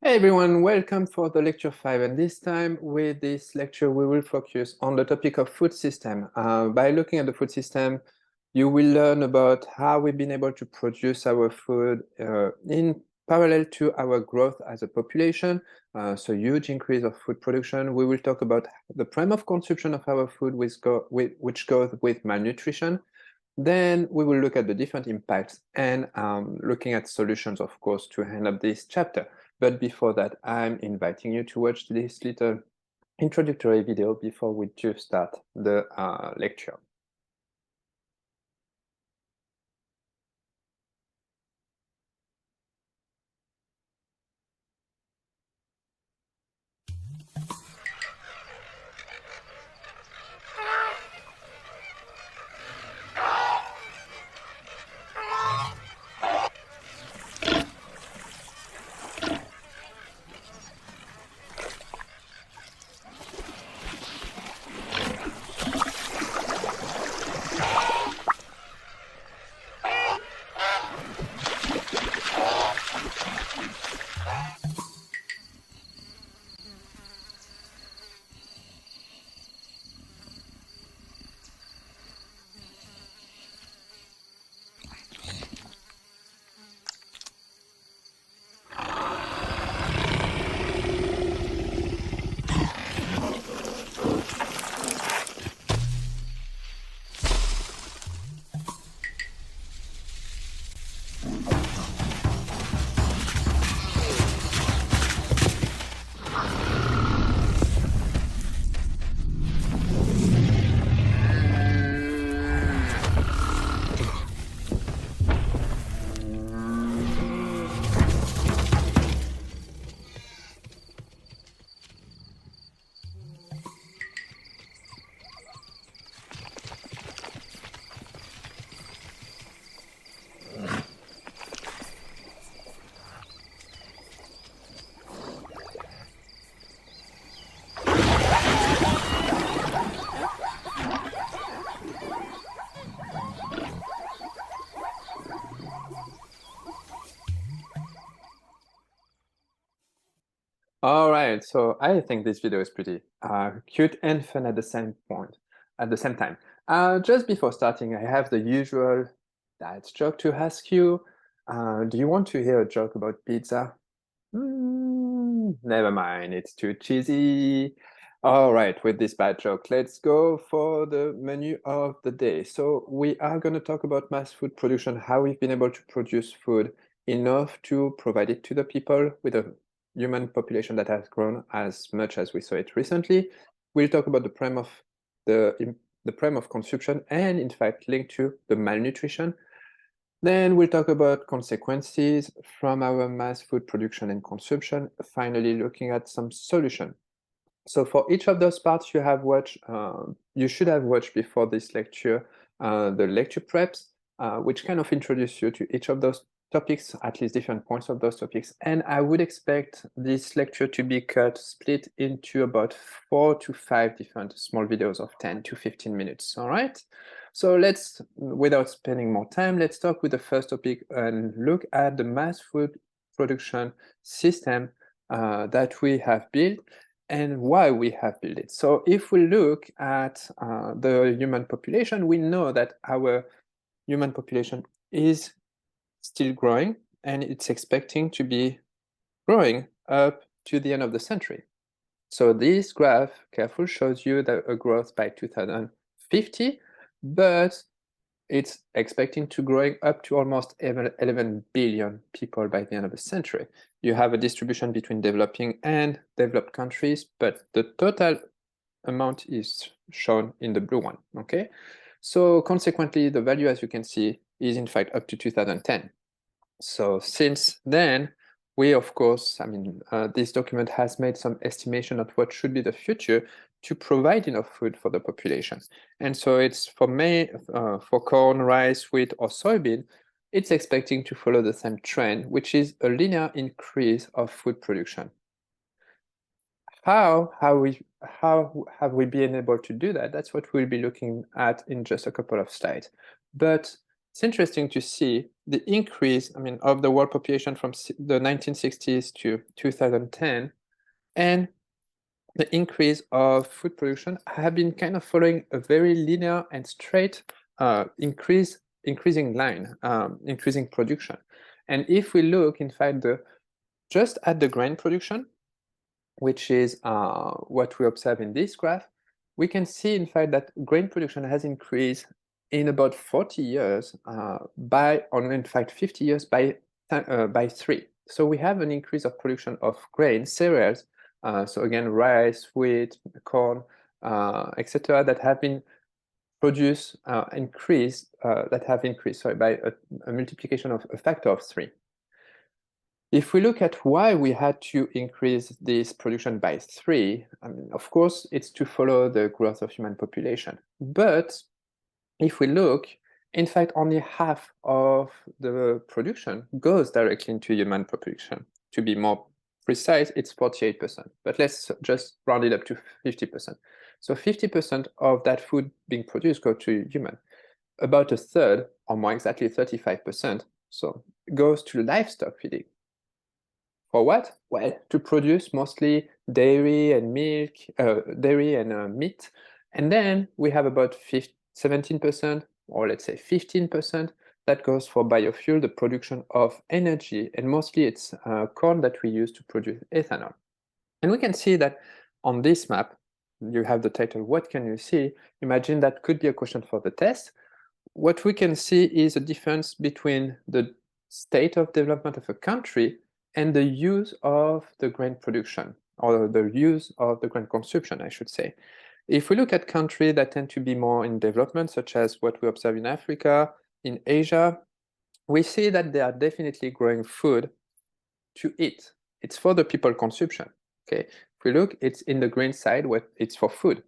Hey everyone, welcome for the lecture 5, and this time with this lecture we will focus on the topic of food system. By looking at the food system, you will learn about how we've been able to produce our food in parallel to our growth as a population, so huge increase of food production. We will talk about the prime of consumption of our food which goes with malnutrition. Then we will look at the different impacts and looking at solutions, of course, to end up this chapter. But before that, I'm inviting you to watch this little introductory video before we do start the lecture. All right, so I think this video is pretty cute and fun at the same time. Just before starting, I have the usual diet joke to ask you. Do you want to hear a joke about pizza? Never mind, it's too cheesy. All right, with this bad joke, let's go for the menu of the day. So we are going to talk about mass food production, how we've been able to produce food enough to provide it to the people with a human population that has grown as much as we saw it recently. We'll talk about the prime of consumption and in fact linked to the malnutrition. Then we'll talk about consequences from our mass food production and consumption, finally looking at some solution. So for each of those parts you should have watched before this lecture, the lecture preps, which kind of introduce you to each of those topics, at least different points of those topics. And I would expect this lecture to be split into about 4 to 5 different small videos of 10 to 15 minutes, all right? So let's, without spending more time, let's start with the first topic and look at the mass food production system that we have built and why we have built it. So if we look at the human population, we know that our human population is still growing and it's expecting to be growing up to the end of the century. So this graph carefully shows you that a growth by 2050, but it's expecting to growing up to almost 11 billion people by the end of the century. You have a distribution between developing and developed countries, but the total amount is shown in the blue one, okay? So consequently, the value, as you can see, is in fact up to 2010. So since then, we, of course, this document has made some estimation of what should be the future to provide enough food for the population. And so it's for corn, rice, wheat, or soybean, it's expecting to follow the same trend, which is a linear increase of food production. How have we been able to do that? That's what we'll be looking at in just a couple of slides. But it's interesting to see the increase, I mean, of the world population from the 1960s to 2010, and the increase of food production have been kind of following a very linear and straight increasing line, increasing production. And if we look, in fact, just at the grain production, which is what we observe in this graph, we can see, in fact, that grain production has increased in about 40 years or in fact 50 years by 3. So we have an increase of production of grain, cereals, so again, rice, wheat, corn, etc., that have been produced, that have increased, sorry, by a multiplication of a factor of 3. If we look at why we had to increase this production by 3, I mean, of course, it's to follow the growth of human population. But if we look, in fact, only half of the production goes directly into human population. To be more precise, it's 48%, but let's just round it up to 50%. So 50% of that food being produced go to human. About a third, or more exactly 35%, so goes to livestock feeding. For what? Well, to produce mostly dairy and milk, meat. And then we have about 17%, or let's say 15%, that goes for biofuel, the production of energy. And mostly it's corn that we use to produce ethanol. And we can see that on this map, you have the title, "What can you see?" Imagine that could be a question for the test. What we can see is a difference between the state of development of a country and the use of the grain production, or the use of the grain consumption, I should say. If we look at countries that tend to be more in development, such as what we observe in Africa, in Asia, we see that they are definitely growing food to eat. It's for the people consumption. Okay, if we look, it's in the green side where it's for food.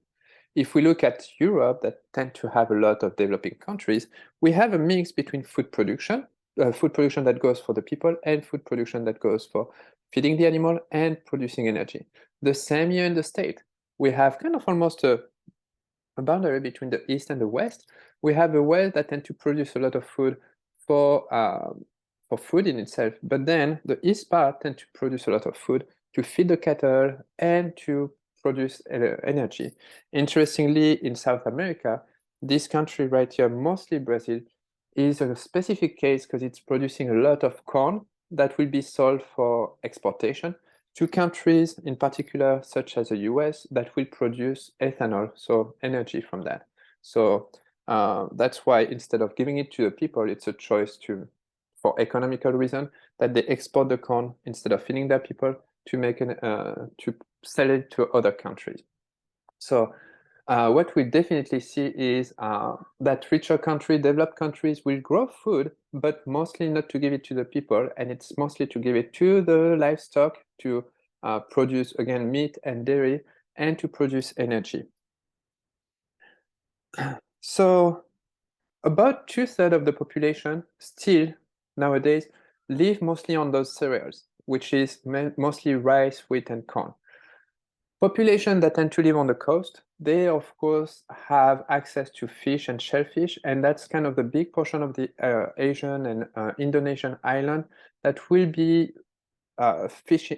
If we look at Europe, that tend to have a lot of developing countries, we have a mix between food production that goes for the people, and food production that goes for feeding the animal and producing energy. The same here in the state. We have kind of almost a boundary between the East and the West. We have the West that tend to produce a lot of food for food in itself, but then the East part tend to produce a lot of food to feed the cattle and to produce energy. Interestingly, in South America, this country right here, mostly Brazil, is a specific case because it's producing a lot of corn that will be sold for exportation to countries in particular, such as the US, that will produce ethanol, so energy from that. So that's why instead of giving it to the people, it's a choice for economical reason, that they export the corn instead of feeding their people to sell it to other countries. So what we definitely see is that richer countries, developed countries will grow food, but mostly not to give it to the people, and it's mostly to give it to the livestock to produce, again, meat and dairy, and to produce energy. So about 2/3 of the population still nowadays live mostly on those cereals, which is mostly rice, wheat, and corn. Population that tend to live on the coast, they of course have access to fish and shellfish, and that's kind of the big portion of the Asian and Indonesian island that will be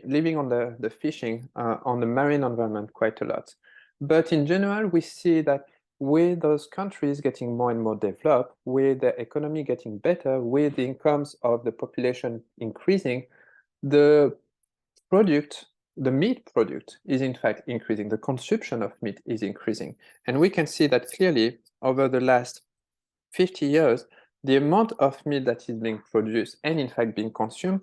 living on the fishing on the marine environment quite a lot. But in general, we see that with those countries getting more and more developed, with the economy getting better, with the incomes of the population increasing, the meat product is in fact increasing. The consumption of meat is increasing. And we can see that clearly over the last 50 years, the amount of meat that is being produced and in fact being consumed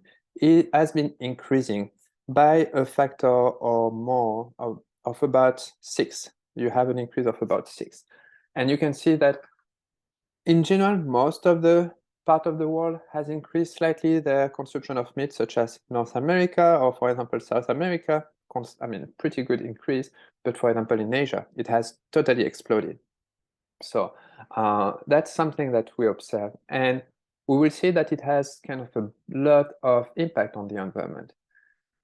has been increasing by a factor or more of about 6. You have an increase of about 6. And you can see that in general, most of the part of the world has increased slightly their consumption of meat, such as North America or, for example, South America. I mean, pretty good increase, but for example, in Asia, it has totally exploded. So that's something that we observe, and we will see that it has kind of a lot of impact on the environment.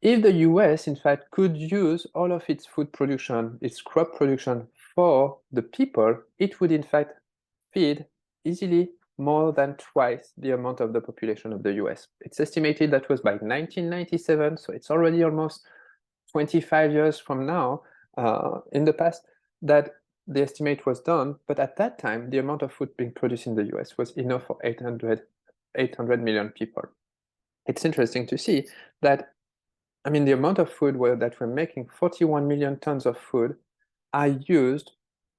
If the US, in fact, could use all of its food production, its crop production for the people, it would in fact feed easily more than twice the amount of the population of the US. It's estimated that was by 1997, so it's already almost 25 years from now in the past that the estimate was done. But at that time, the amount of food being produced in the US was enough for 800 million people. It's interesting to see that, I mean, the amount of food that we're making, 41 million tons of food, are used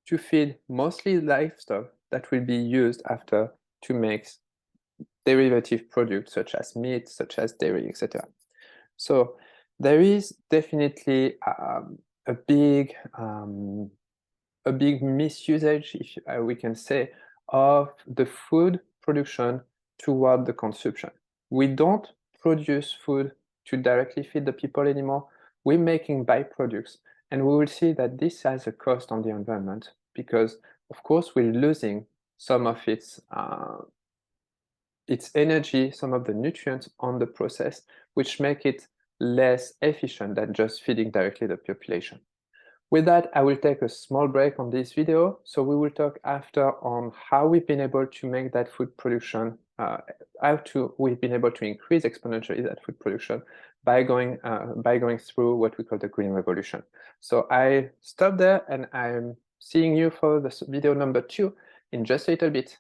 to feed mostly livestock that will be used after to make derivative products such as meat, such as dairy, etc. So there is definitely a big misusage, if we can say, of the food production toward the consumption. We don't produce food to directly feed the people anymore. We're making byproducts, and we will see that this has a cost on the environment because, of course, we're losing some of its energy, some of the nutrients on the process, which make it less efficient than just feeding directly the population. With that, I will take a small break on this video. So we will talk after on how we've been able to make that food production, we've been able to increase exponentially that food production by going through what we call the Green Revolution. So I stop there and I'm seeing you for the video number 2 in just a little bit.